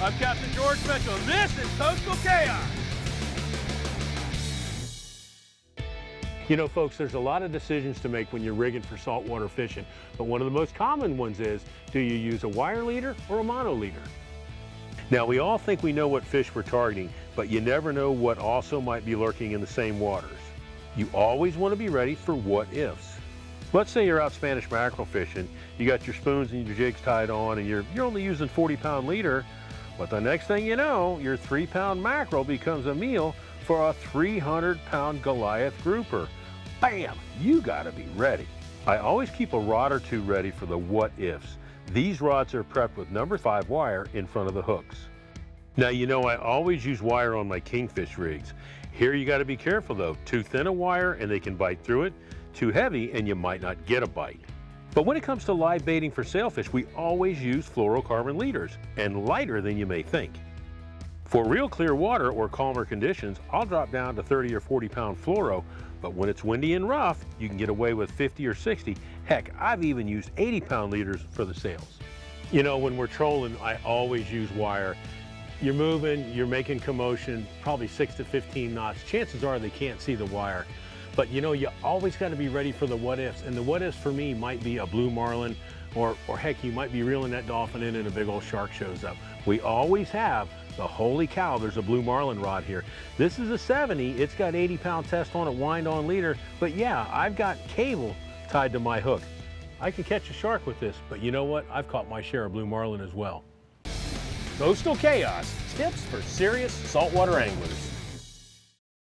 I'm Captain George Mitchell. This is Coastal Chaos. You know, folks, there's a lot of decisions to make when you're rigging for saltwater fishing, but one of the most common ones is, do you use a wire leader or a mono leader? Now, we all think we know what fish we're targeting, but you never know what also might be lurking in the same waters. You always want to be ready for what ifs. Let's say you're out Spanish mackerel fishing, you got your spoons and your jigs tied on, and you're only using 40-pound leader, but the next thing you know, your 3-pound mackerel becomes a meal for a 300-pound Goliath grouper. Bam! You gotta be ready. I always keep a rod or two ready for the what ifs. These rods are prepped with number 5 wire in front of the hooks. Now, you know I always use wire on my kingfish rigs. Here you gotta be careful though. Too thin a wire and they can bite through it. Too heavy and you might not get a bite. But when it comes to live baiting for sailfish, we always use fluorocarbon leaders, and lighter than you may think. For real clear water or calmer conditions, I'll drop down to 30 or 40-pound fluoro, but when it's windy and rough, you can get away with 50 or 60. Heck, I've even used 80-pound leaders for the sails. You know, when we're trolling, I always use wire. You're moving, you're making commotion, probably 6 to 15 knots. Chances are they can't see the wire. But you know, you always got to be ready for the what ifs. And the what ifs for me might be a blue marlin, or heck, you might be reeling that dolphin in and a big old shark shows up. We always have the holy cow, there's a blue marlin rod here. This is a 70, it's got 80-pound test on it, wind on leader, but yeah, I've got cable tied to my hook. I can catch a shark with this, but you know what? I've caught my share of blue marlin as well. Coastal Chaos, tips for serious saltwater anglers.